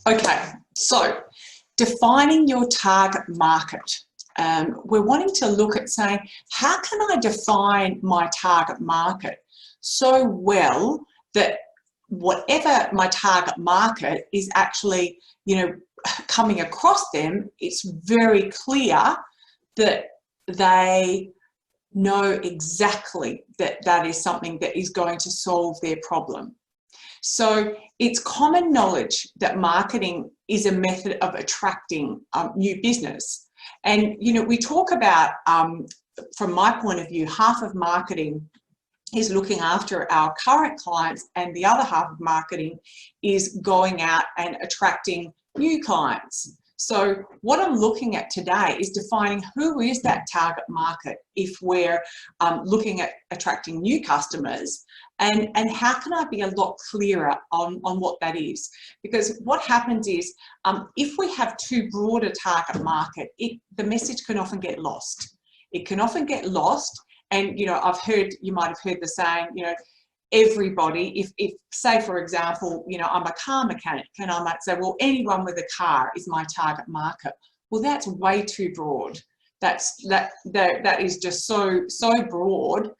Okay, so defining your target market. We're wanting to look at saying, how can I define my target market so well that whatever my target market is actually, coming across them, it's very clear that they know exactly that that is something that is going to solve their problem. So it's common knowledge that marketing is a method of attracting new business. And, we talk about, from my point of view, half of marketing is looking after our current clients, and the other half of marketing is going out and attracting new clients. So what I'm looking at today is defining who is that target market if we're looking at attracting new customers, and how can I be a lot clearer on what that is? Because what happens is if we have too broad a target market, the message can often get lost. It can often get lost, and you might have heard the saying, everybody, if say for example, I'm a car mechanic, and I might say, well, anyone with a car is my target market. Well, that's way too broad. That is just so broad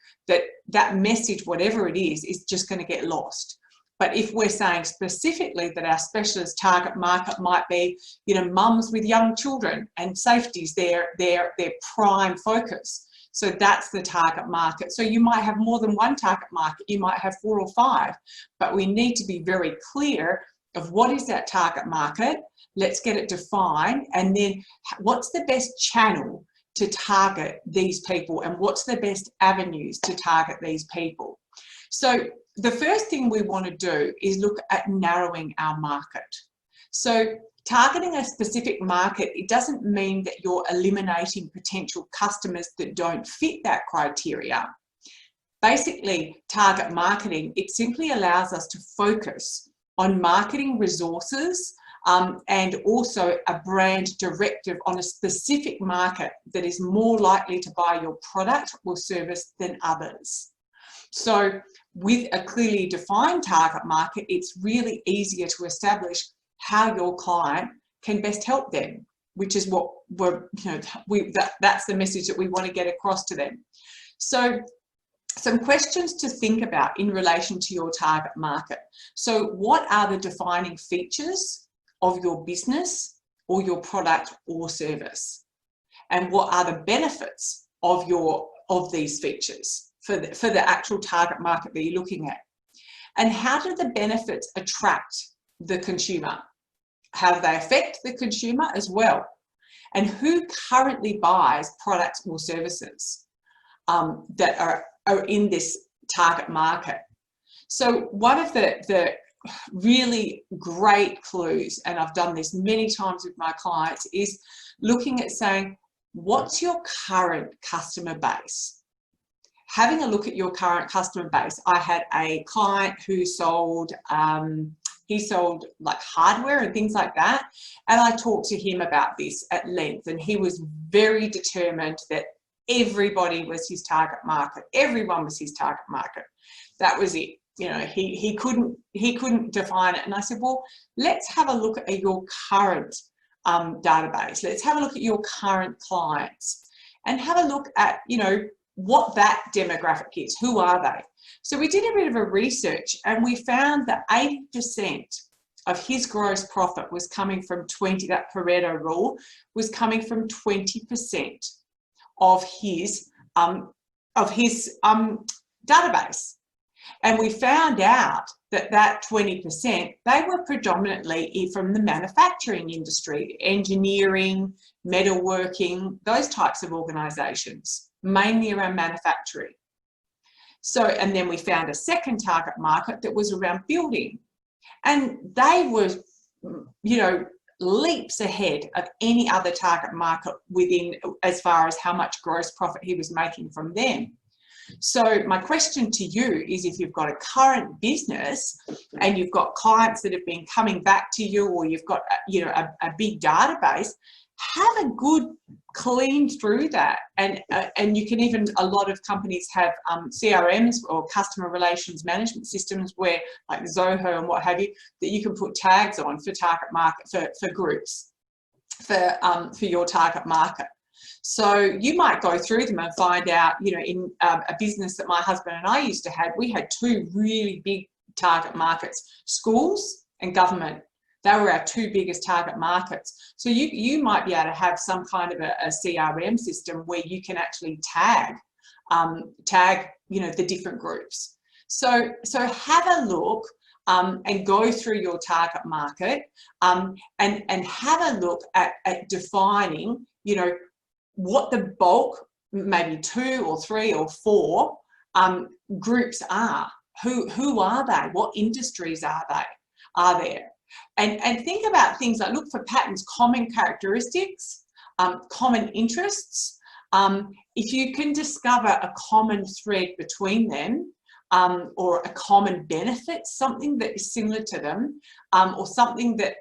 that message, whatever it is just going to get lost. But if we're saying specifically that our specialist target market might be, mums with young children, and safety's their prime focus. So that's the target market. So you might have more than one target market, you might have 4 or 5, but we need to be very clear of what is that target market. Let's get it defined, and then what's the best channel to target these people, and what's the best avenues to target these people. So the first thing we want to do is look at narrowing our market. So targeting a specific market, it doesn't mean that you're eliminating potential customers that don't fit that criteria. Basically, target marketing, it simply allows us to focus on marketing resources and also a brand directive on a specific market that is more likely to buy your product or service than others. So with a clearly defined target market, it's really easier to establish how your client can best help them, which is what that's the message that we want to get across to them. So some questions to think about in relation to your target market. So what are the defining features of your business or your product or service? And what are the benefits of these features for the actual target market that you're looking at? And how do the benefits attract the consumer? How do they affect the consumer as well? And who currently buys products or services that are in this target market? So one of the really great clues, and I've done this many times with my clients, is looking at saying, what's your current customer base? Having a look at your current customer base. I had a client who sold he sold like hardware and things like that. And I talked to him about this at length, and he was very determined that everybody was his target market. Everyone was his target market. That was it. He couldn't define it. And I said, well, let's have a look at your current database. Let's have a look at your current clients and have a look at, what that demographic is. Who are they? So we did a bit of a research, and we found that 80% of his gross profit was coming from that Pareto rule was coming from 20% of his database. And we found out that 20%, they were predominantly from the manufacturing industry, engineering, metalworking, those types of organisations, mainly around manufacturing. So, and then we found a second target market that was around building. And they were, leaps ahead of any other target market within, as far as how much gross profit he was making from them. So my question to you is, if you've got a current business and you've got clients that have been coming back to you, or you've got, a big database, have a good clean through that. And you can even, a lot of companies have CRMs or customer relations management systems where, like Zoho and what have you, that you can put tags on for target market, for groups, for your target market. So you might go through them and find out, you know, in a business that my husband and I used to have, we had two really big target markets, schools and government. They were our two biggest target markets. So you might be able to have some kind of a CRM system where you can actually tag, you know, the different groups. So have a look and go through your target market and have a look at defining, you know, what the bulk, maybe 2 or 3 or 4 groups are. Who are they? What industries are there? And think about things like, look for patterns, common characteristics, common interests. If you can discover a common thread between them, or a common benefit, something that is similar to them, or something that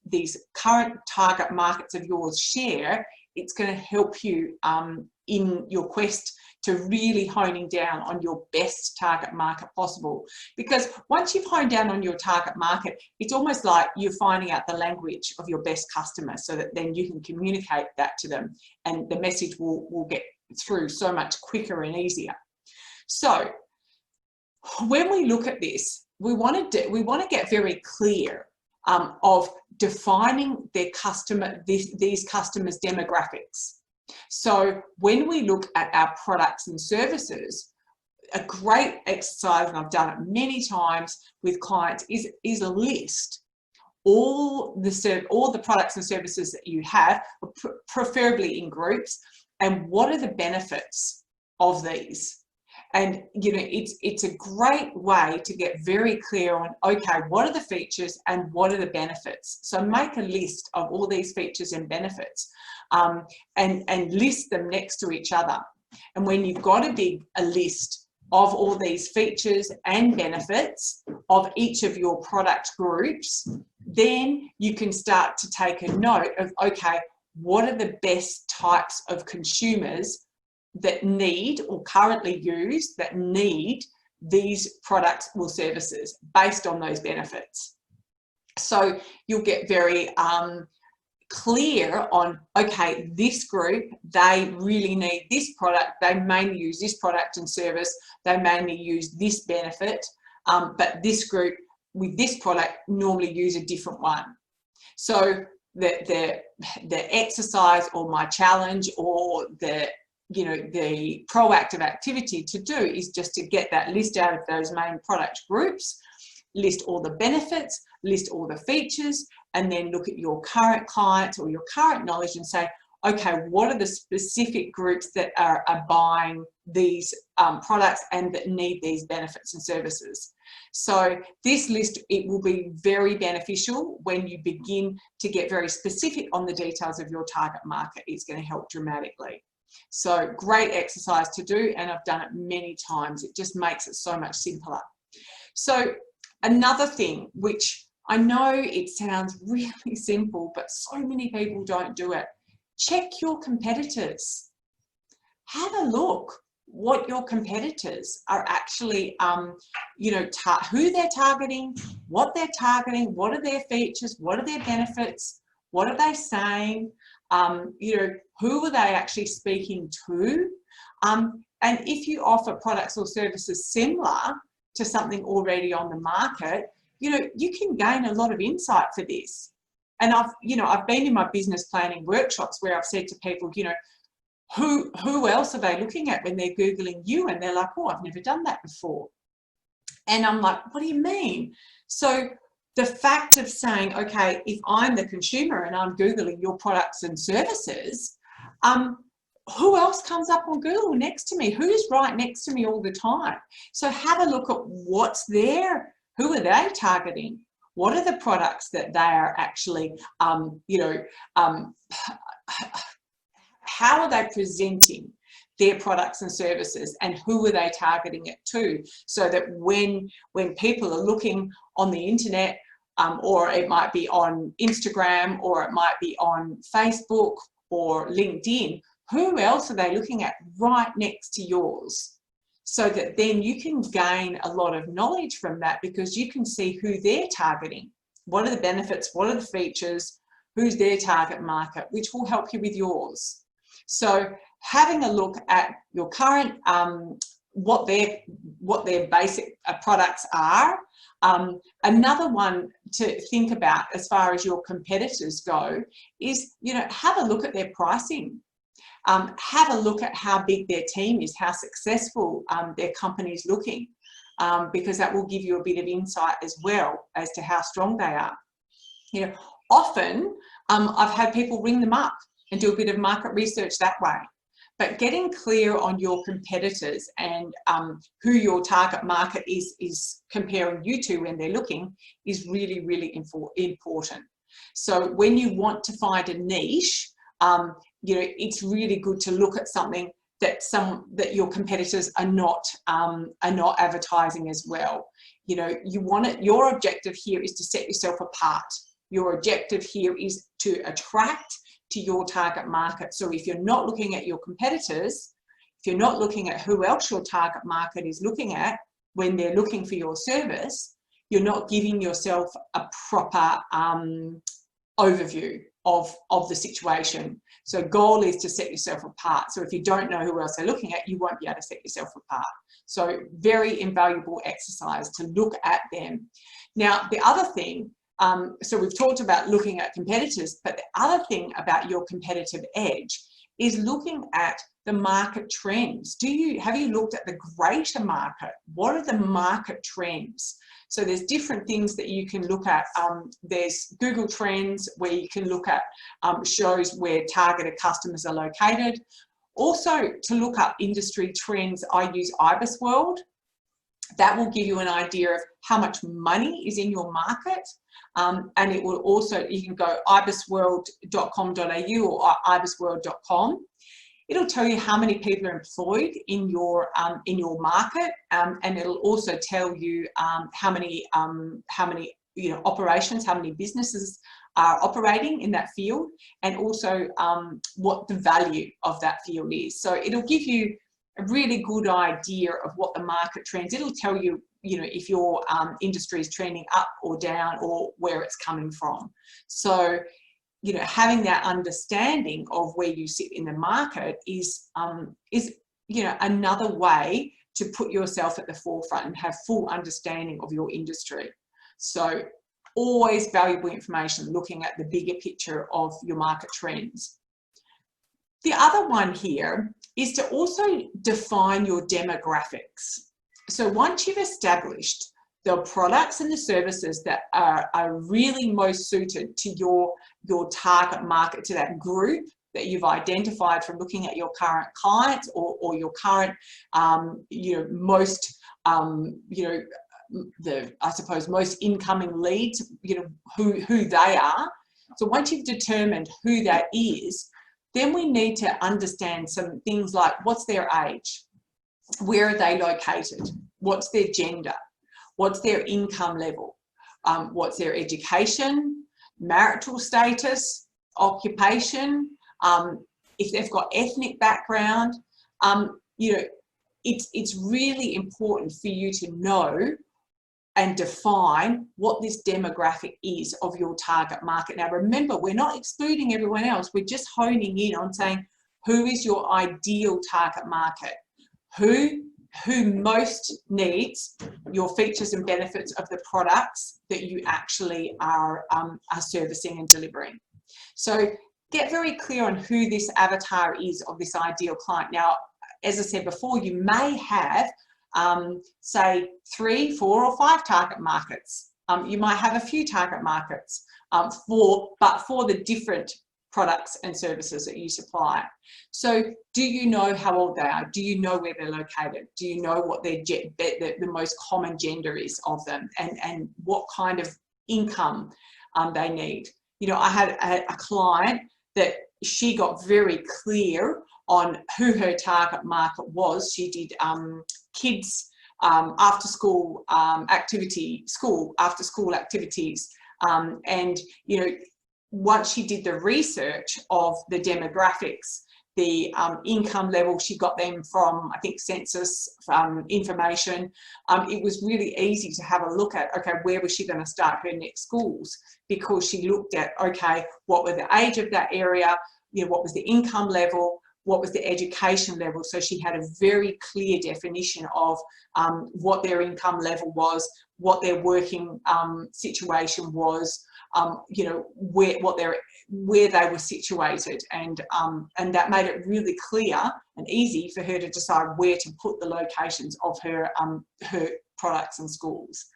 these current target markets of yours share, it's going to help you in your quest to really honing down on your best target market possible. Because once you've honed down on your target market, it's almost like you're finding out the language of your best customer, so that then you can communicate that to them and the message will get through so much quicker and easier. So when we look at this, we want to get very clear of defining their customer, these customers' demographics. So when we look at our products and services, a great exercise, and I've done it many times with clients, is a list all the products and services that you have, preferably in groups, and what are the benefits of these. And you know, it's a great way to get very clear on, okay, what are the features and what are the benefits? So make a list of all these features and benefits, and list them next to each other. And when you've got a list of all these features and benefits of each of your product groups, then you can start to take a note of, okay, what are the best types of consumers that need, or currently use, that need these products or services based on those benefits. So you'll get very clear on, okay, this group, they really need this product, they mainly use this product and service, they mainly use this benefit, but this group with this product normally use a different one. So the exercise, or my challenge, or the proactive activity to do is just to get that list out of those main product groups, list all the benefits, list all the features, and then look at your current clients or your current knowledge and say, okay, what are the specific groups that are buying these products and that need these benefits and services? So this list, it will be very beneficial when you begin to get very specific on the details of your target market. It's going to help dramatically. So great exercise to do, and I've done it many times. It just makes it so much simpler. So another thing, which I know it sounds really simple, but so many people don't do it. Check your competitors. Have a look what your competitors are actually, who they're targeting, what they're targeting, what are their features, what are their benefits, what are they saying, who are they actually speaking to? And if you offer products or services similar to something already on the market, you can gain a lot of insight for this. And I've been in my business planning workshops where I've said to people, who else are they looking at when they're Googling you? And they're like, oh, I've never done that before. And I'm like, what do you mean? So the fact of saying, okay, if I'm the consumer and I'm Googling your products and services, who else comes up on Google next to me? Who's right next to me all the time? So have a look at what's there. Who are they targeting? What are the products that they are actually, how are they presenting their products and services, and who are they targeting it to? So that when people are looking on the internet, or it might be on Instagram, or it might be on Facebook or LinkedIn. Who else are they looking at right next to yours? So that then you can gain a lot of knowledge from that, because you can see who they're targeting. What are the benefits? What are the features? Who's their target market, which will help you with yours. So having a look at your current, what their basic products are. Another one to think about as far as your competitors go is, have a look at their pricing. Have a look at how big their team is, how successful their company is looking, because that will give you a bit of insight as well as to how strong they are. Often I've had people ring them up and do a bit of market research that way. But getting clear on your competitors and who your target market is comparing you to when they're looking is really, really important. So when you want to find a niche, it's really good to look at something that your competitors are not advertising as well. Your objective here is to set yourself apart. Your objective here is to attract to your target market. So if you're not looking at your competitors, if you're not looking at who else your target market is looking at when they're looking for your service, you're not giving yourself a proper overview of the situation. So goal is to set yourself apart. So if you don't know who else they're looking at, you won't be able to set yourself apart. So very invaluable exercise to look at them. Now, the other thing, so we've talked about looking at competitors, but the other thing about your competitive edge is looking at the market trends. Have you looked at the greater market? What are the market trends? So there's different things that you can look at. There's Google Trends, where you can look at shows where targeted customers are located. Also, to look up industry trends, I use IBIS World. That will give you an idea of how much money is in your market. And it will also, you can go ibisworld.com.au or ibisworld.com. It'll tell you how many people are employed in your market, and it'll also tell you how many operations, how many businesses are operating in that field, and also what the value of that field is. So it'll give you a really good idea of what the market trends. It'll tell you, if your industry is trending up or down, or where it's coming from. So, having that understanding of where you sit in the market is another way to put yourself at the forefront and have full understanding of your industry. So always valuable information, looking at the bigger picture of your market trends. The other one here is to also define your demographics. So once you've established the products and the services that are really most suited to your target market, to that group that you've identified from looking at your current clients or your current, most, I suppose most incoming leads, who they are. So once you've determined who that is, then we need to understand some things like, what's their age? Where are they located? What's their gender? What's their income level? What's their education, marital status, occupation? If they've got ethnic background, it's really important for you to know and define what this demographic is of your target market. Now, remember, we're not excluding everyone else. We're just honing in on saying, who is your ideal target market? Who most needs your features and benefits of the products that you actually are servicing and delivering. So get very clear on who this avatar is of this ideal client. Now, as I said before, you may have, say, 3, 4, or 5 target markets. You might have a few target markets for the different products and services that you supply. So do you know how old they are? Do you know where they're located? Do you know what the most common gender is of them, and what kind of income they need? I had a client that she got very clear on who her target market was. She did kids after school activities And, you know, once she did the research of the demographics, the income level, she got them from, I think, census information. It was really easy to have a look at, okay, where was she going to start her next schools? Because she looked at, okay, what were the age of that area, you know, what was the income level, what was the education level. So she had a very clear definition of what their income level was, what their working situation was, you know, where they were situated, and that made it really clear and easy for her to decide where to put the locations of her products and schools.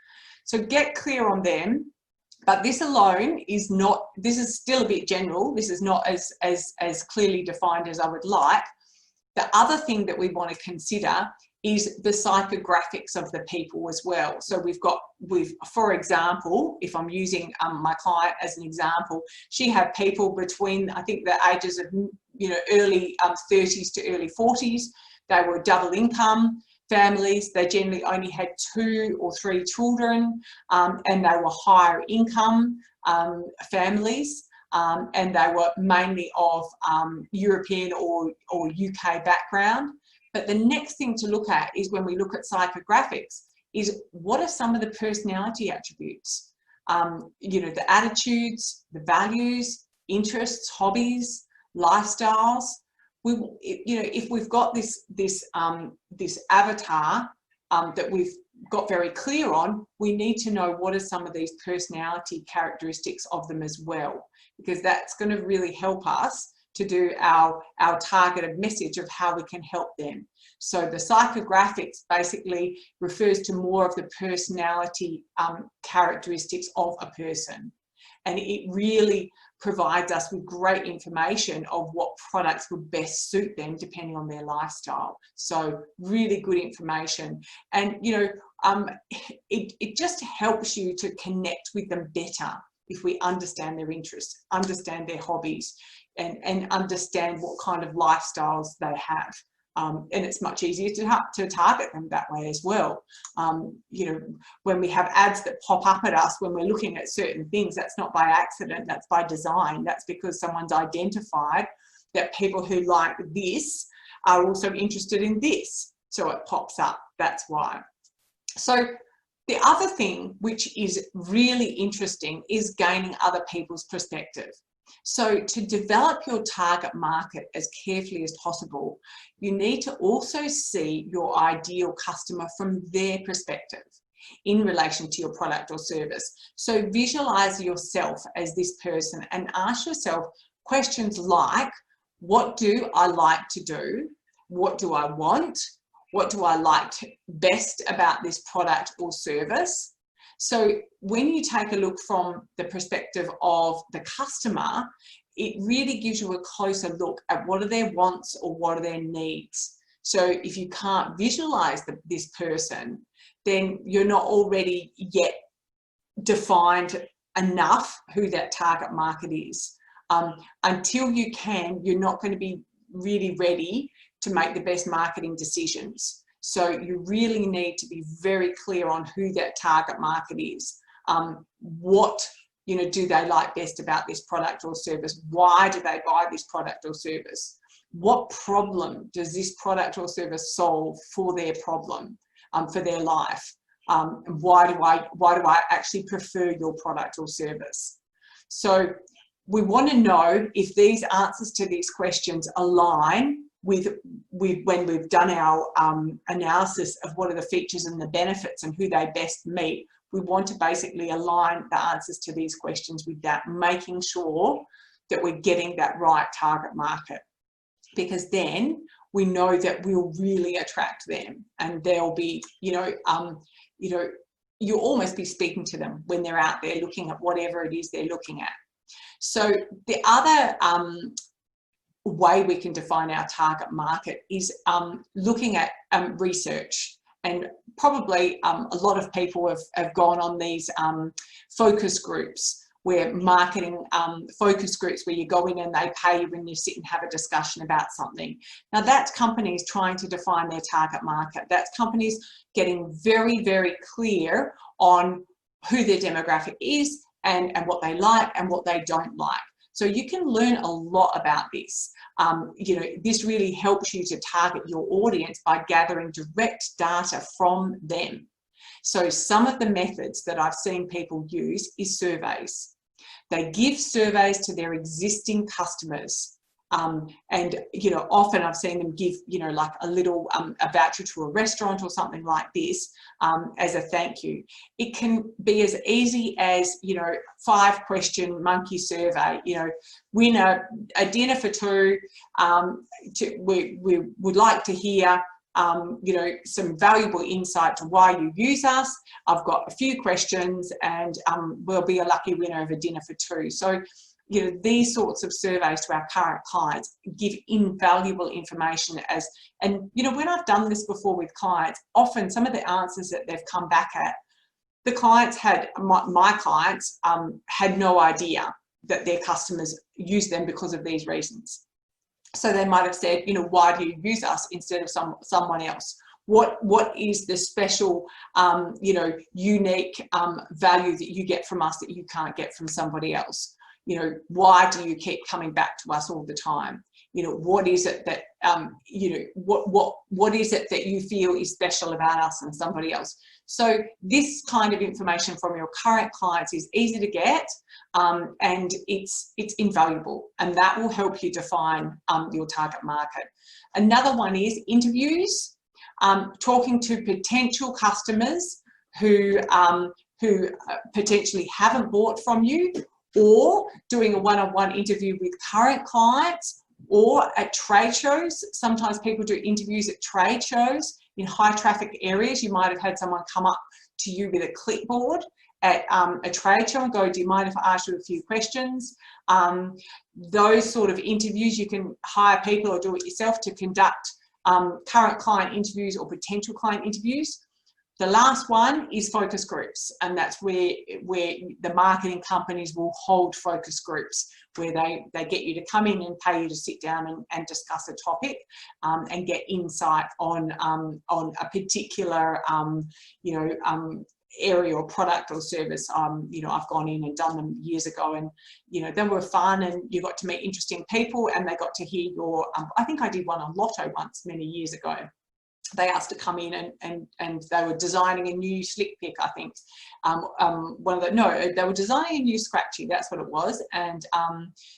So get clear on them. But this alone is not, this is still a bit general. This is not as clearly defined as I would like. The other thing that we want to consider is the psychographics of the people as well. So for example, if I'm using my client as an example, she had people between, I think, the ages of, you know, early 30s to early 40s. They were double income families. They generally only had 2 or 3 children, and they were higher income families, and they were mainly of European or UK background. But the next thing to look at is, when we look at psychographics, is what are some of the personality attributes? You know, the attitudes, the values, interests, hobbies, lifestyles. You know, if we've got this avatar that we've got very clear on, we need to know what are some of these personality characteristics of them as well, because that's going to really help us to do our targeted message of how we can help them. So the psychographics basically refers to more of the personality characteristics of a person, and it really provides us with great information of what products would best suit them depending on their lifestyle. So really good information. And, you know, it just helps you to connect with them better if we understand their interests, understand their hobbies, and understand what kind of lifestyles they have. And it's much easier to target them that way as well. You know, when we have ads that pop up at us when we're looking at certain things, that's not by accident, that's by design. That's because someone's identified that people who like this are also interested in this. So it pops up, that's why. So the other thing which is really interesting is gaining other people's perspective. So to develop your target market as carefully as possible, you need to also see your ideal customer from their perspective in relation to your product or service. So visualize yourself as this person and ask yourself questions like, what do I like to do? What do I want? What do I like best about this product or service? So when you take a look from the perspective of the customer, it really gives you a closer look at what are their wants or what are their needs. So if you can't visualize this person, then you're not already yet defined enough who that target market is. Until you can, you're not going to be really ready to make the best marketing decisions. So you really need to be very clear on who that target market is. What, you know, do they like best about this product or service? Why do they buy this product or service? What problem does this product or service solve for their problem, for their life? Why do I actually prefer your product or service? So we want to know if these answers to these questions align with when we've done our analysis of what are the features and the benefits and who they best meet. We want to basically align the answers to these questions with that, making sure that we're getting that right target market, because then we know that we'll really attract them, and they'll be, you'll almost be speaking to them when they're out there looking at whatever it is they're looking at. So the other way we can define our target market is looking at research. And probably a lot of people have gone on these focus groups, where marketing focus groups where you go in and they pay you when you sit and have a discussion about something. Now that's companies trying to define their target market. That's companies getting very, very clear on who their demographic is and what they like and what they don't like. So you can learn a lot about this. You know, this really helps you to target your audience by gathering direct data from them. So some of the methods that I've seen people use is surveys. They give surveys to their existing customers. And, you know, often I've seen them give, you know, like a little, a voucher to a restaurant or something like this as a thank you. It can be as easy as, you know, 5-question monkey survey, you know, win a dinner for 2. We would like to hear, you know, some valuable insight to why you use us. I've got a few questions and we'll be a lucky winner of a dinner for 2. So, you know, these sorts of surveys to our current clients give invaluable information and, you know, when I've done this before with clients, often some of the answers that they've come back at, the clients had, my clients had no idea that their customers use them because of these reasons. So they might have said, you know, why do you use us instead of someone else? What is the special, you know, unique value that you get from us that you can't get from somebody else? You know, why do you keep coming back to us all the time? You know, what is it that, you know, what is it that you feel is special about us and somebody else? So this kind of information from your current clients is easy to get and it's invaluable, and that will help you define your target market. Another one is interviews, talking to potential customers who potentially haven't bought from you, or doing a one-on-one interview with current clients, or at trade shows. Sometimes people do interviews at trade shows in high traffic areas. You might have had someone come up to you with a clipboard at a trade show and go, do you mind if I ask you a few questions? Those sort of interviews, you can hire people or do it yourself to conduct current client interviews or potential client interviews. The last one is focus groups, and that's where the marketing companies will hold focus groups where they get you to come in and pay you to sit down and discuss a topic and get insight on a particular you know, area or product or service. You know, I've gone in and done them years ago, and you know, they were fun, and you got to meet interesting people, and they got to hear your I think I did one on Lotto once many years ago. They asked to come in and they were designing a new slick pick, I think. They were designing a new scratchy, that's what it was. And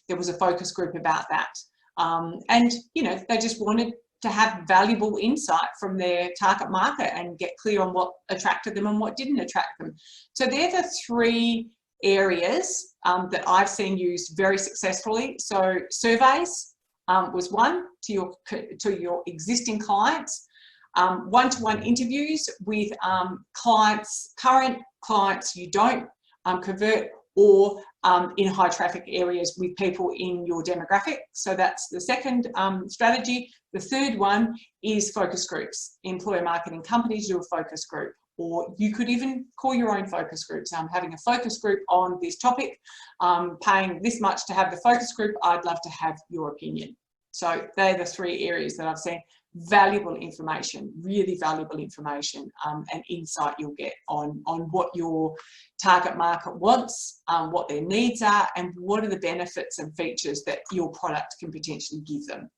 there was a focus group about that. And, you know, they just wanted to have valuable insight from their target market and get clear on what attracted them and what didn't attract them. So they're the 3 areas that I've seen used very successfully. So surveys was one to your existing clients. One-to-one interviews with clients, current clients you don't convert, or in high traffic areas with people in your demographic. So that's the second strategy. The third one is focus groups. Employer marketing companies do a focus group, or you could even call your own focus groups. Having a focus group on this topic, paying this much to have the focus group, I'd love to have your opinion. So they're the 3 areas that I've seen. Valuable information, really valuable information and insight you'll get on what your target market wants, what their needs are, and what are the benefits and features that your product can potentially give them.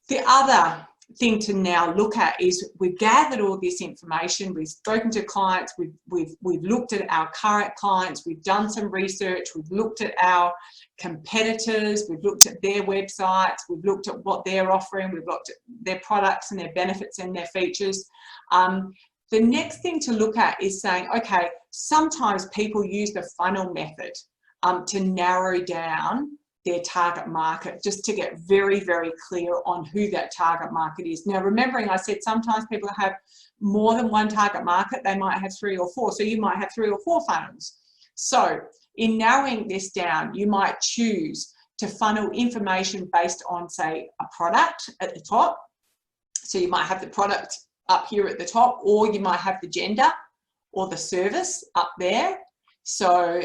The other thing to now look at is we've gathered all this information, we've spoken to clients, we've looked at our current clients, we've done some research, we've looked at our competitors, we've looked at their websites, we've looked at what they're offering, we've looked at their products and their benefits and their features. The next thing to look at is saying, okay, sometimes people use the funnel method to narrow down their target market, just to get very, very clear on who that target market is. Now, remembering I said sometimes people have more than one target market, they might have 3 or 4, so you might have 3 or 4 funnels. So in narrowing this down, you might choose to funnel information based on, say, a product at the top. So you might have the product up here at the top, or you might have the gender or the service up there. So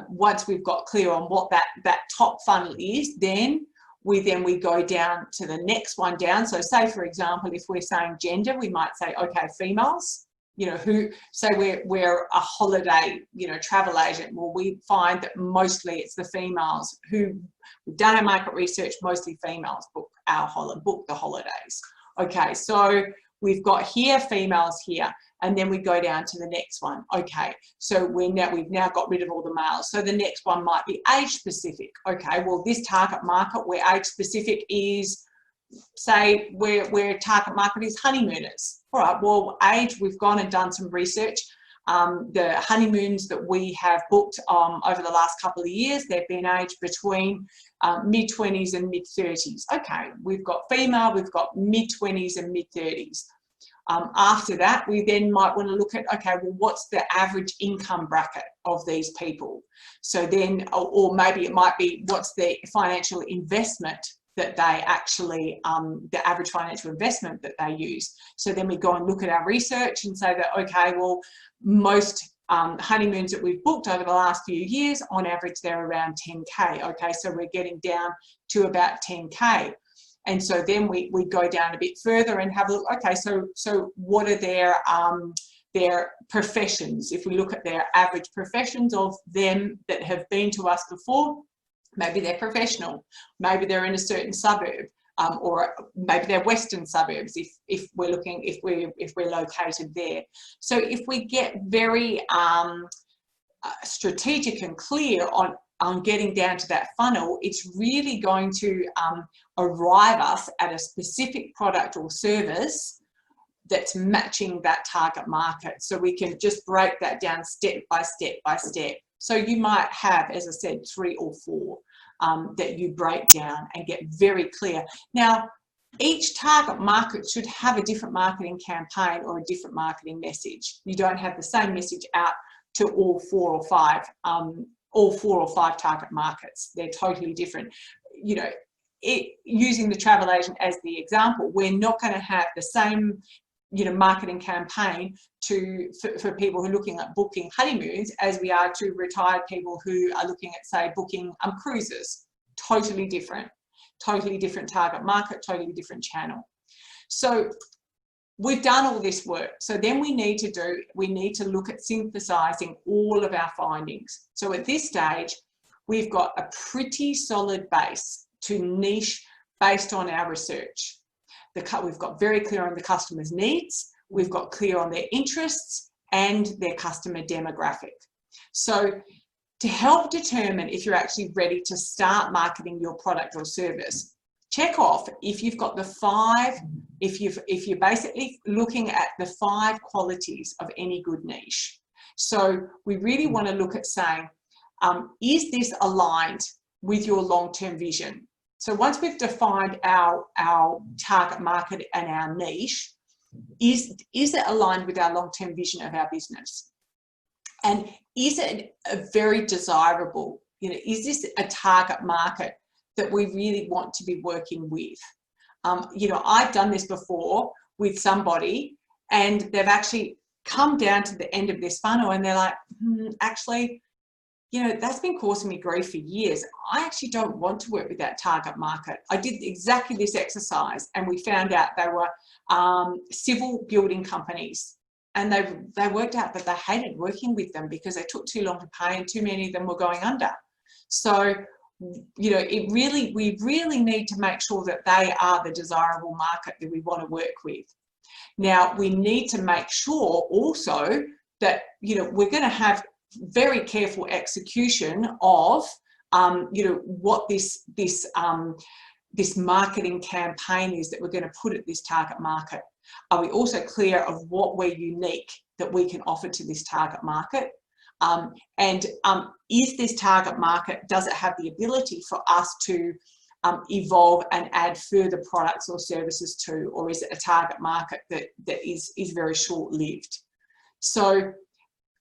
once we've got clear on what that top funnel is, then we go down to the next one down. So say, for example, if we're saying gender, we might say, okay, females, you know, who say we're a holiday, you know, travel agent. Well, we find that mostly it's the females who, we've done our market research, mostly females book the holidays. Okay, so we've got here females here, and then we go down to the next one. Okay, so we've now got rid of all the males. So the next one might be age specific. Okay, well, this target market where age specific is, say where target market is honeymooners. All right, well, age, we've gone and done some research. The honeymoons that we have booked over the last couple of years, they've been aged between mid-20s and mid-30s. Okay, we've got female, we've got mid-20s and mid-30s. After that, we then might want to look at, okay, well, what's the average income bracket of these people? So then, or maybe it might be, what's the financial investment that they actually, the average financial investment that they use. So then we go and look at our research and say that, okay, well, most honeymoons that we've booked over the last few years, on average, they're around 10K. Okay, so we're getting down to about 10K. And so then we go down a bit further and have a look, okay, so what are their professions? If we look at their average professions of them that have been to us before, maybe they're professional, maybe they're in a certain suburb, or maybe they're western suburbs if we're looking, if we're located there. So if we get very strategic and clear on getting down to that funnel, it's really going to arrive us at a specific product or service that's matching that target market. So we can just break that down step by step by step. So you might have, as I said, 3 or 4 that you break down and get very clear. Now, each target market should have a different marketing campaign or a different marketing message. You don't have the same message out to all 4 or 5 target markets. They're totally different. You know, using the travel agent as the example, we're not going to have the same, you know, marketing campaign for people who are looking at booking honeymoons as we are to retired people who are looking at, say, booking cruises. Totally different target market, totally different channel. So we've done all this work. So then we need to look at synthesizing all of our findings. So at this stage, we've got a pretty solid base to niche based on our research. We've got very clear on the customer's needs, we've got clear on their interests and their customer demographic. So to help determine if you're actually ready to start marketing your product or service, check off if you've got the 5, if you're basically looking at the 5 qualities of any good niche. So we really want to look at saying, is this aligned with your long-term vision? So once we've defined our target market and our niche, is it aligned with our long-term vision of our business? And is it a very desirable, you know, is this a target market that we really want to be working with? You know, I've done this before with somebody and they've actually come down to the end of this funnel and they're like, actually, you know, that's been causing me grief for years. I actually don't want to work with that target market. I did exactly this exercise and we found out they were civil building companies, and they worked out that they hated working with them because they took too long to pay and too many of them were going under. So, you know, we really need to make sure that they are the desirable market that we want to work with. Now, we need to make sure also that, you know, we're going to have very careful execution of, you know, what this marketing campaign is that we're going to put at this target market. Are we also clear of what we're unique that we can offer to this target market? Is this target market, does it have the ability for us to evolve and add further products or services to, or is it a target market that is very short-lived? So,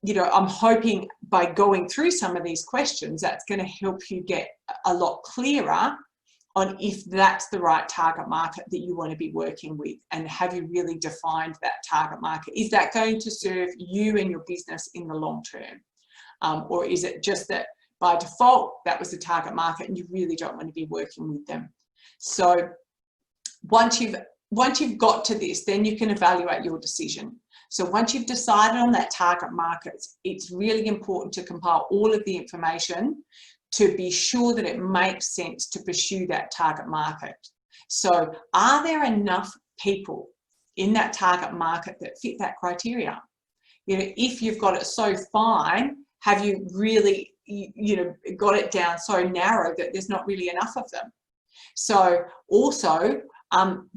you know, I'm hoping by going through some of these questions, that's going to help you get a lot clearer on if that's the right target market that you want to be working with, and have you really defined that target market? Is that going to serve you and your business in the long term? Or is it just that by default, that was the target market and you really don't want to be working with them? So once you've once you've got to this, then you can evaluate your decision. So once you've decided on that target market, it's really important to compile all of the information to be sure that it makes sense to pursue that target market. So are there enough people in that target market that fit that criteria? You know, if you've got it so fine, have you really, you know, got it down so narrow that there's not really enough of them? So also,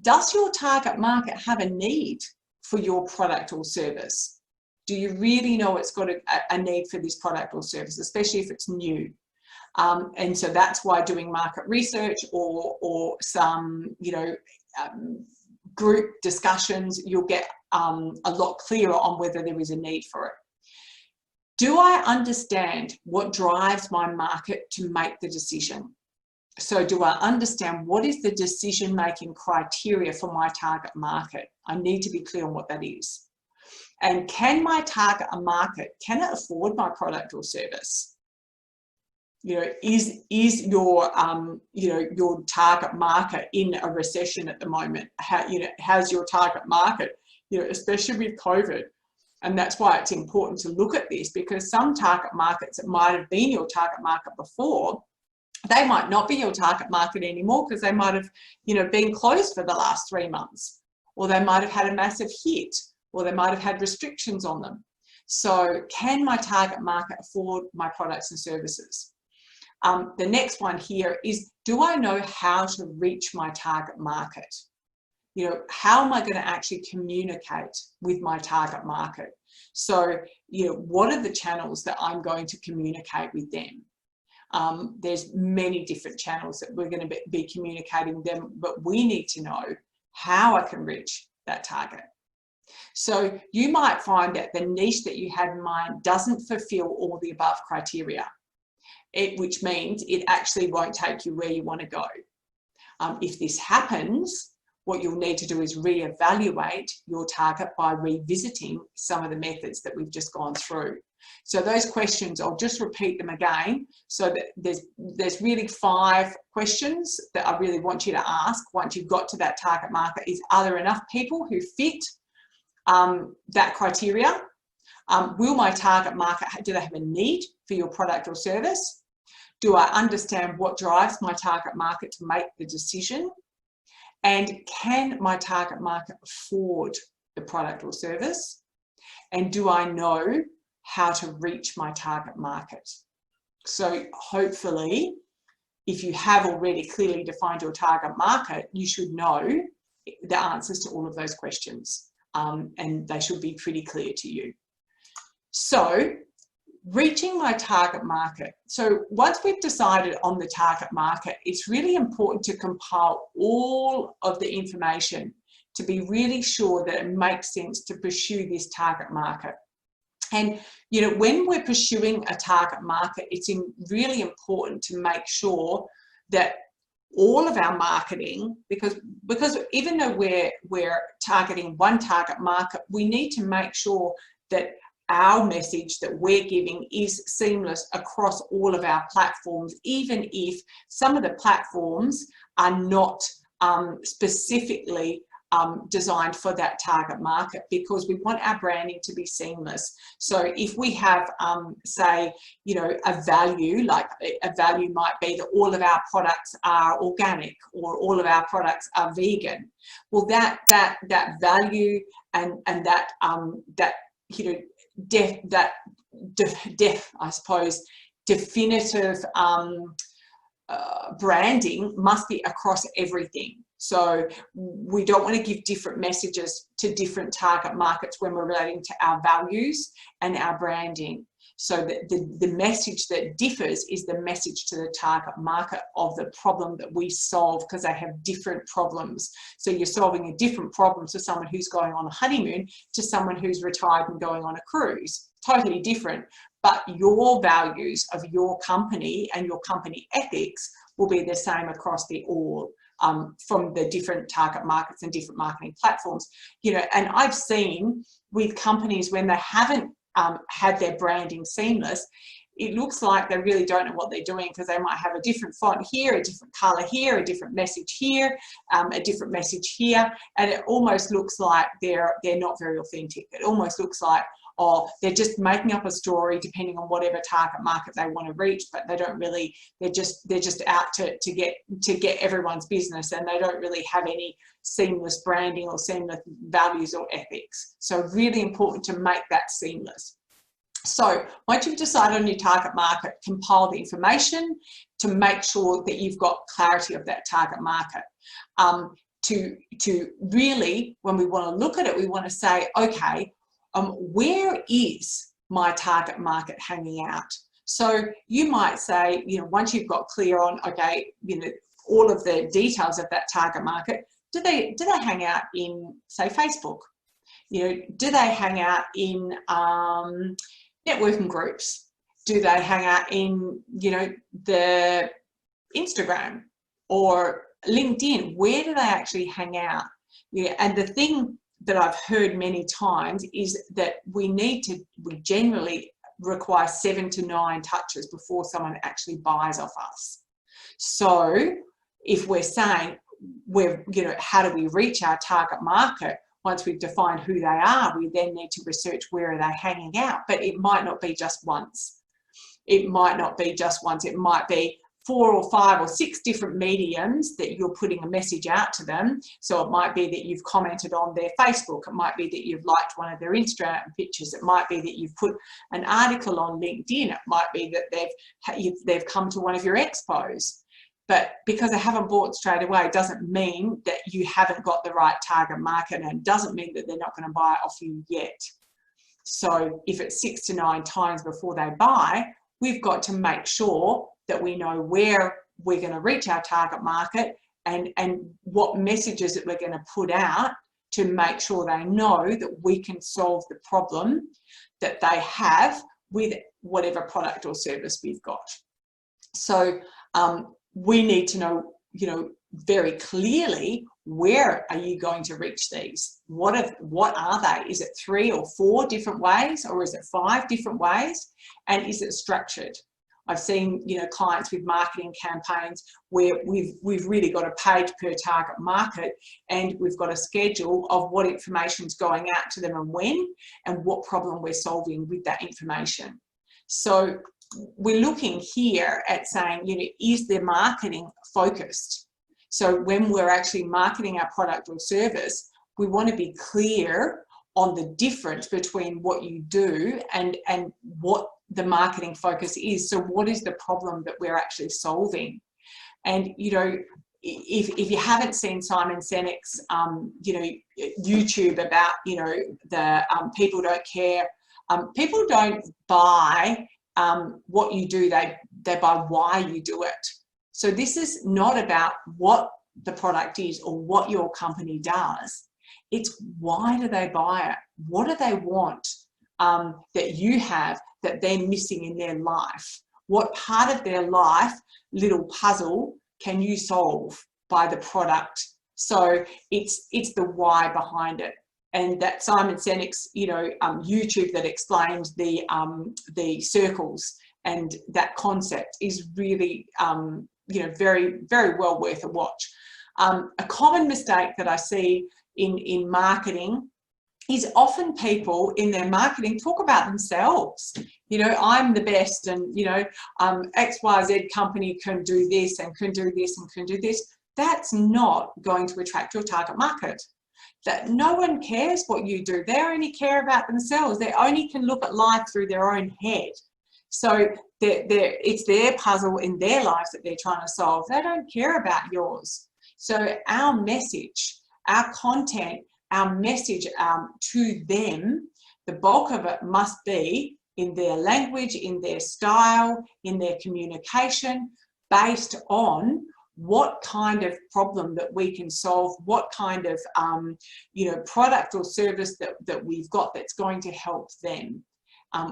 does your target market have a need for your product or service? Do you really know it's got a need for this product or service, especially if it's new? And so that's why doing market research or some, you know, group discussions, you'll get a lot clearer on whether there is a need for it. Do I understand what drives my market to make the decision? So do I understand what is the decision-making criteria for my target market? I need to be clear on what that is. And can my target market, can it afford my product or service? You know, is your you know, your target market in a recession at the moment? How, you know, how's your target market, you know, especially with COVID? And that's why it's important to look at this, because some target markets that might have been your target market before, they might not be your target market anymore because they might have, you know, been closed for the last 3 months, or they might have had a massive hit, or they might have had restrictions on them. So can my target market afford my products and services? The next one here is, do I know how to reach my target market? You know, how am I going to actually communicate with my target market? So, you know, what are the channels that I'm going to communicate with them? There's many different channels that we're going to be communicating with them, but we need to know how I can reach that target. So you might find that the niche that you had in mind doesn't fulfill all the above criteria, which means it actually won't take you where you want to go. If this happens, what you'll need to do is reevaluate your target by revisiting some of the methods that we've just gone through. So those questions, I'll just repeat them again. So that there's really 5 questions that I really want you to ask once you've got to that target market. Is, are there enough people who fit that criteria? Will my target market, do they have a need for your product or service? Do I understand what drives my target market to make the decision? And can my target market afford the product or service? And do I know how to reach my target market? So hopefully, if you have already clearly defined your target market, you should know the answers to all of those questions, and they should be pretty clear to you. So reaching my target market. So once we've decided on the target market, it's really important to compile all of the information to be really sure that it makes sense to pursue this target market. And, you know, when we're pursuing a target market, it's really important to make sure that all of our marketing, because even though we're targeting one target market, we need to make sure that our message that we're giving is seamless across all of our platforms, even if some of the platforms are not specifically designed for that target market, because we want our branding to be seamless. So if we have, say, you know, a value, like a value might be that all of our products are organic or all of our products are vegan. Well, that value and that you know, I suppose, definitive branding must be across everything. So we don't want to give different messages to different target markets when we're relating to our values and our branding. So that the message that differs is the message to the target market of the problem that we solve, because they have different problems. So you're solving a different problem to someone who's going on a honeymoon to someone who's retired and going on a cruise. Totally different. But your values of your company and your company ethics will be the same across the all. From the different target markets and different marketing platforms, you know. And I've seen with companies when they haven't had their branding seamless, it looks like they really don't know what they're doing, because they might have a different font here, a different color here, a different message here, a different message here, and it almost looks like they're not very authentic. It almost looks like, oh, they're just making up a story depending on whatever target market they want to reach, but they don't really, they're just out to get everyone's business, and they don't really have any seamless branding or seamless values or ethics. So really important to make that seamless. So once you've decided on your target market, compile the information to make sure that you've got clarity of that target market. To really, when we want to look at it, we want to say, okay, where is my target market hanging out? So you might say, you know, once you've got clear on, okay, you know, all of the details of that target market, do they hang out in, say, Facebook? You know, do they hang out in networking groups? Do they hang out in, you know, the Instagram or LinkedIn? Where do they actually hang out? Yeah, and the thing that I've heard many times is that we generally require 7 to 9 touches before someone actually buys off us. So if we're saying, you know, how do we reach our target market? Once we've defined who they are, we then need to research where are they hanging out. But it might not be just once. It might not be just once. It might be 4 or 5 or 6 different mediums that you're putting a message out to them. So it might be that you've commented on their Facebook. It might be that you've liked one of their Instagram pictures. It might be that you've put an article on LinkedIn. It might be that they've come to one of your expos. But because they haven't bought straight away doesn't mean that you haven't got the right target market, and doesn't mean that they're not going to buy off you yet. So if it's 6 to 9 times before they buy, we've got to make sure that we know where we're going to reach our target market and what messages that we're going to put out to make sure they know that we can solve the problem that they have with whatever product or service we've got. So we need to know, you know, very clearly, where are you going to reach these? What are they? Is it 3 or 4 different ways, or is it 5 different ways? And is it structured? I've seen, you know, clients with marketing campaigns where we've really got a page per target market, and we've got a schedule of what information is going out to them and when, and what problem we're solving with that information. So we're looking here at saying, you know, is the marketing focused? So when we're actually marketing our product or service, we want to be clear on the difference between what you do and what the marketing focus is. So what is the problem that we're actually solving? And, you know, if you haven't seen Simon Sinek's, you know, YouTube about, you know, the people don't care, people don't buy what you do, they buy why you do it. So this is not about what the product is or what your company does. It's why do they buy it? What do they want that you have that they're missing in their life? What part of their life, little puzzle, can you solve by the product? So it's the why behind it. And that Simon Sinek's, you know, YouTube that explained the circles and that concept is really, you know, very, very well worth a watch. A common mistake that I see in marketing is often people in their marketing talk about themselves. You know, I'm the best, and, you know, XYZ company can do this and can do this and can do this. That's not going to attract your target market. That no one cares what you do. They only care about themselves. They only can look at life through their own head. So it's their puzzle in their lives that they're trying to solve. They don't care about yours. So our message, our content, our message to them, the bulk of it must be in their language, in their style, in their communication, based on what kind of problem that we can solve, what kind of you know, product or service that we've got that's going to help them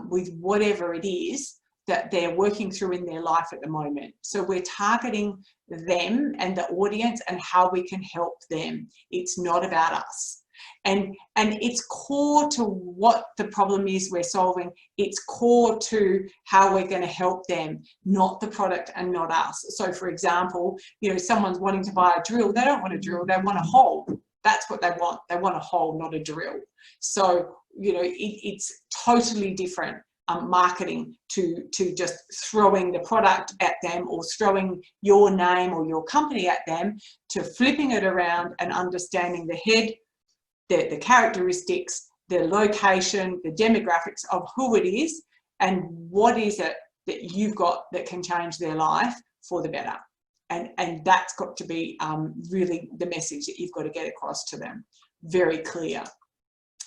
with whatever it is that they're working through in their life at the moment. So we're targeting them and the audience and how we can help them. It's not about us. And it's core to what the problem is we're solving. It's core to how we're going to help them, not the product and not us. So for example, you know, someone's wanting to buy a drill. They don't want a drill, they want a hole. That's what they want. They want a hole, not a drill. So, you know, it's totally different marketing to just throwing the product at them or throwing your name or your company at them, to flipping it around and understanding the head, the characteristics, the location, the demographics of who it is, and what is it that you've got that can change their life for the better. And that's got to be really the message that you've got to get across to them. Very clear.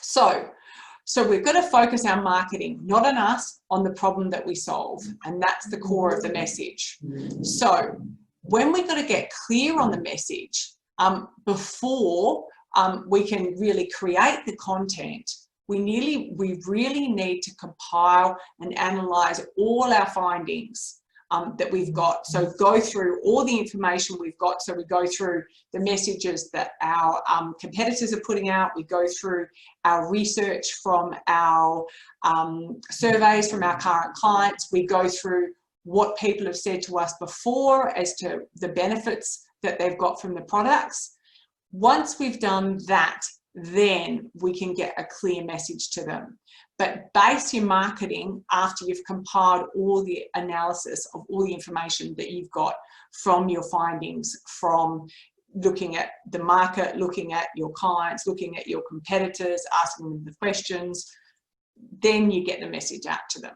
So we've got to focus our marketing, not on us, on the problem that we solve. And that's the core of the message. So when we've got to get clear on the message, before we can really create the content, we really need to compile and analyze all our findings that we've got. So go through all the information we've got. So we go through the messages that our competitors are putting out. We go through our research from our surveys from our current clients. We go through what people have said to us before as to the benefits that they've got from the products. Once we've done that, then we can get a clear message to them. But base your marketing after you've compiled all the analysis of all the information that you've got from your findings, from looking at the market, looking at your clients, looking at your competitors, asking them the questions. Then you get the message out to them.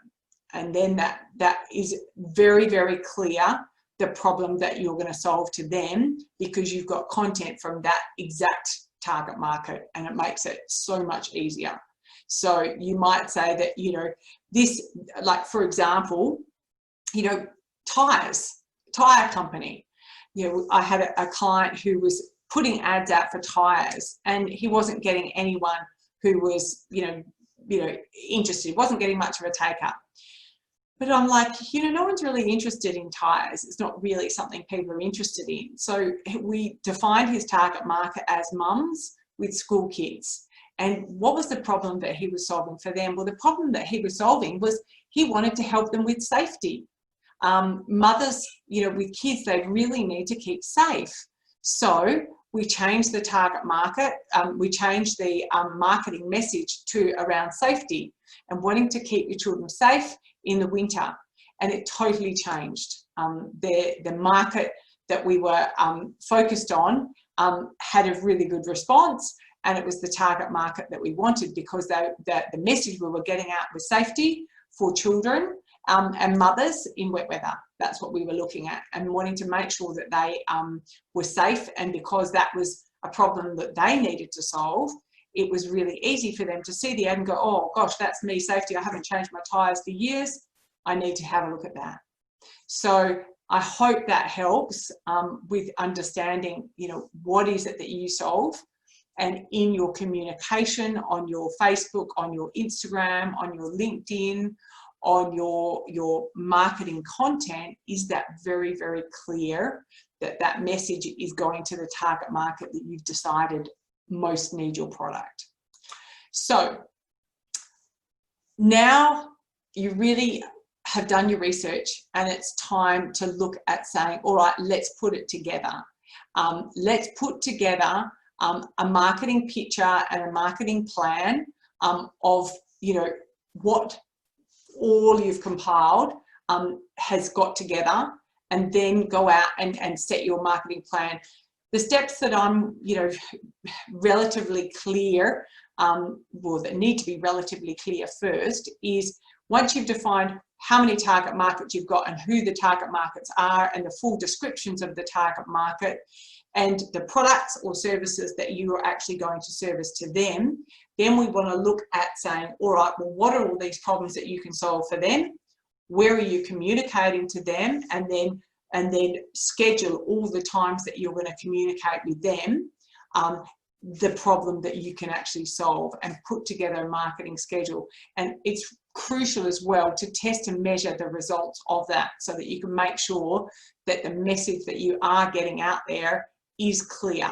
And then that is very, very clear, the problem that you're going to solve to them, because you've got content from that exact target market, and it makes it so much easier. So you might say that, you know, this, like for example, you know, tire company. You know, I had a client who was putting ads out for tires, and he wasn't getting anyone who was, you know, interested. Wasn't getting much of a take up. But I'm like, you know, no one's really interested in tires. It's not really something people are interested in. So we defined his target market as mums with school kids. And what was the problem that he was solving for them? Well, the problem that he was solving was he wanted to help them with safety. Mothers, you know, with kids, they really need to keep safe. So we changed the target market. We changed the marketing message to around safety and wanting to keep your children safe in the winter. And it totally changed. The market that we were focused on had a really good response, and it was the target market that we wanted, because the message we were getting out was safety for children and mothers in wet weather. That's what we were looking at, and wanting to make sure that they were safe. And because that was a problem that they needed to solve, it was really easy for them to see the ad and go, oh gosh, that's me, safety. I haven't changed my tyres for years. I need to have a look at that. So I hope that helps with understanding, you know, what is it that you solve, and in your communication on your Facebook, on your Instagram, on your LinkedIn, on your marketing content, is that very, very clear that that message is going to the target market that you've decided most need your product. So now you really have done your research, and it's time to look at saying, all right, let's put it together. Let's put together a marketing picture and a marketing plan of, you know, what all you've compiled has got together, and then go out and set your marketing plan. The steps that I'm, you know, relatively clear, well, that need to be relatively clear first, is once you've defined how many target markets you've got and who the target markets are, and the full descriptions of the target market and the products or services that you are actually going to service to them, then we want to look at saying, all right, well, what are all these problems that you can solve for them? Where are you communicating to them? And then schedule all the times that you're going to communicate with them, the problem that you can actually solve, and put together a marketing schedule. And it's crucial as well to test and measure the results of that, so that you can make sure that the message that you are getting out there is clear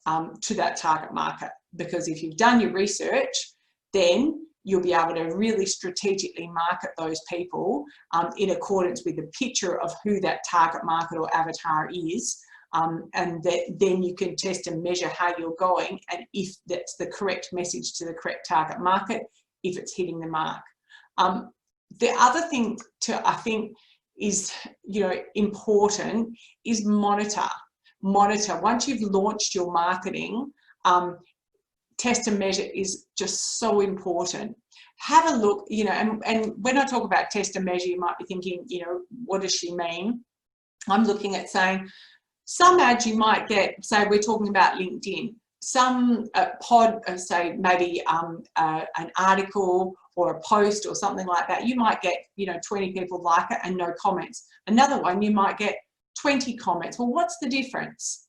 to that target market. Because if you've done your research, then you'll be able to really strategically market those people in accordance with the picture of who that target market or avatar is. And then you can test and measure how you're going and if that's the correct message to the correct target market, if it's hitting the mark. The other thing I think is, important is monitor. Once you've launched your marketing, test and measure is just so important. Have a look, and when I talk about test and measure, you might be thinking, what does she mean? I'm looking at saying, some ads you might get, say we're talking about LinkedIn, some say maybe an article or a post or something like that, you might get 20 people like it and no comments. Another one you might get 20 comments. Well, what's the difference?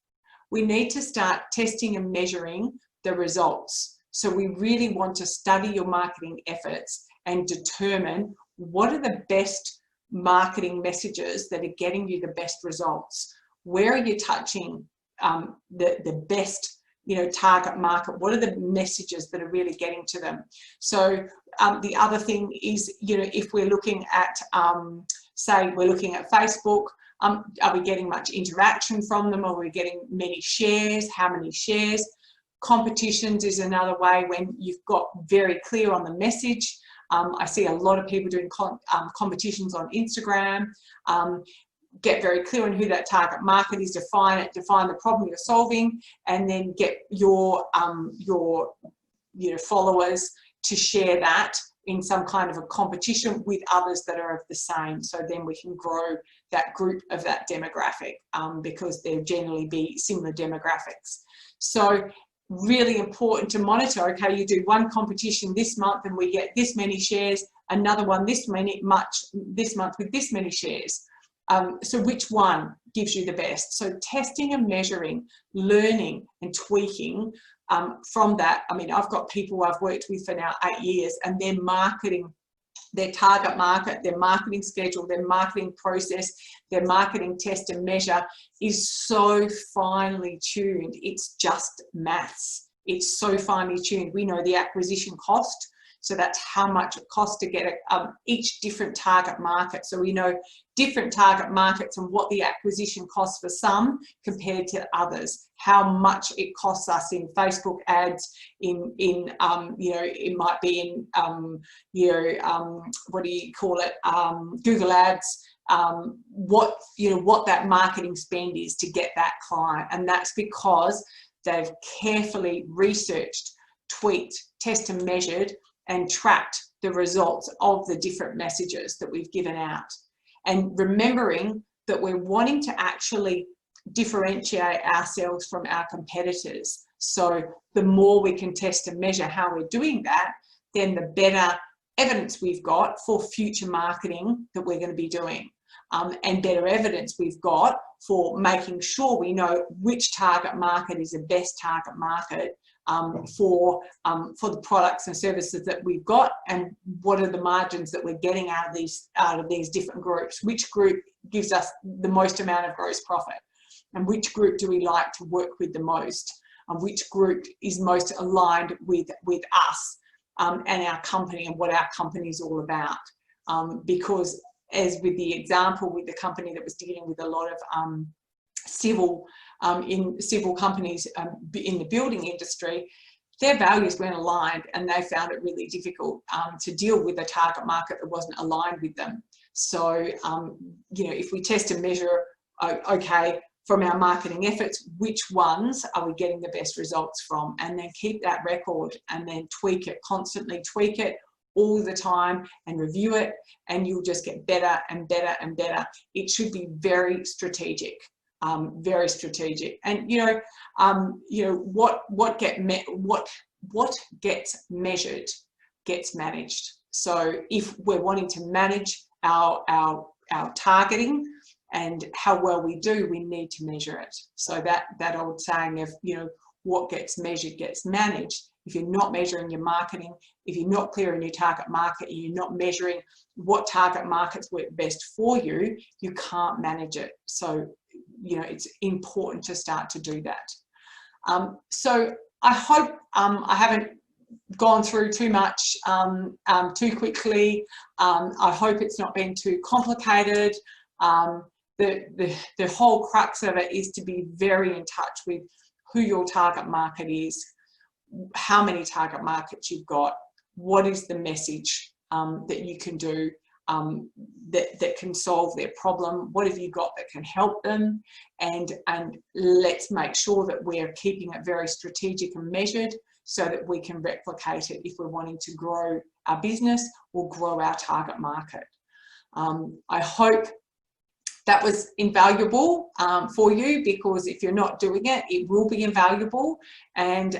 We need to start testing and measuring the results. So we really want to study your marketing efforts and determine what are the best marketing messages that are getting you the best results. Where are you touching the best target market? What are the messages that are really getting to them? So the other thing is, if we're looking at, say we're looking at Facebook, are we getting much interaction from them? Are we getting many shares? How many shares? Competitions is another way when you've got very clear on the message. I see a lot of people doing competitions on Instagram. Get very clear on who that target market is, define it, define the problem you're solving, and then get your followers to share that in some kind of a competition with others that are of the same. So then we can grow that group of that demographic because they'll generally be similar demographics. So really important to monitor, okay, you do one competition this month and we get this many shares, another one this month with this many shares. So which one gives you the best? So testing and measuring, learning and tweaking from that. I mean, I've got people I've worked with for now 8 years, and they're marketing their target market, their marketing schedule, their marketing process, their marketing test and measure is so finely tuned. It's just maths. It's so finely tuned. We know the acquisition cost. So that's how much it costs to get each different target market. So we know different target markets and what the acquisition costs for some compared to others. How much it costs us in Facebook ads, it might be in what do you call it, Google ads. What that marketing spend is to get that client, and that's because they've carefully researched, tweaked, test and measured, and tracked the results of the different messages that we've given out. And remembering that we're wanting to actually differentiate ourselves from our competitors. So the more we can test and measure how we're doing that, then the better evidence we've got for future marketing that we're going to be doing. And better evidence we've got for making sure we know which target market is the best target market for the products and services that we've got, and what are the margins that we're getting out of these different groups. Which group gives us the most amount of gross profit, and which group do we like to work with the most, and which group is most aligned with us and our company and what our company is all about. Because as with the example with the company that was dealing with a lot of civil companies in the building industry, their values weren't aligned, and they found it really difficult to deal with a target market that wasn't aligned with them. So if we test and measure, okay, from our marketing efforts, which ones are we getting the best results from, and then keep that record and then tweak it, constantly tweak it all the time and review it, and you'll just get better and better and better. It should be very strategic. Very strategic. And what gets measured gets managed. So if we're wanting to manage our targeting and how well we do, we need to measure it. So that old saying of what gets measured gets managed. If you're not measuring your marketing, if you're not clear in your target market, and you're not measuring what target markets work best for you, you can't manage it. So it's important to start to do that. So I hope I haven't gone through too much too quickly. I hope it's not been too complicated. The whole crux of it is to be very in touch with who your target market is, how many target markets you've got, what is the message that you can do that can solve their problem, what have you got that can help them, and let's make sure that we're keeping it very strategic and measured so that we can replicate it if we're wanting to grow our business or grow our target market. I hope that was invaluable for you, because if you're not doing it, it will be invaluable. And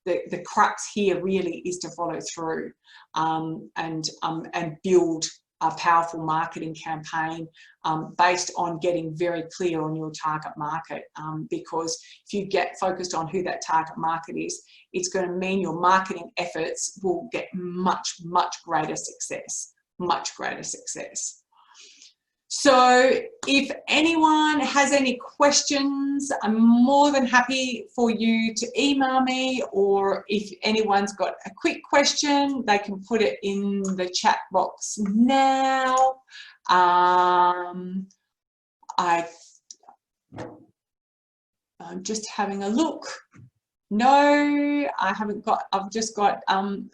the crux here really is to follow through and build a powerful marketing campaign based on getting very clear on your target market, because if you get focused on who that target market is, it's going to mean your marketing efforts will get much greater success, So if anyone has any questions, I'm more than happy for you to email me, or if anyone's got a quick question, they can put it in the chat box now. I'm just having a look. No, I haven't got, I've just got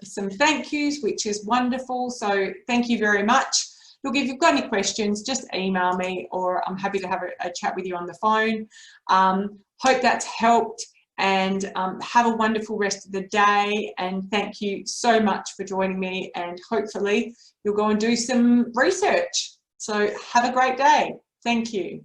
some thank yous, which is wonderful. So thank you very much. Look, if you've got any questions, just email me, or I'm happy to have a chat with you on the phone. Hope that's helped, and have a wonderful rest of the day. And thank you so much for joining me, and hopefully you'll go and do some research. So have a great day. Thank you.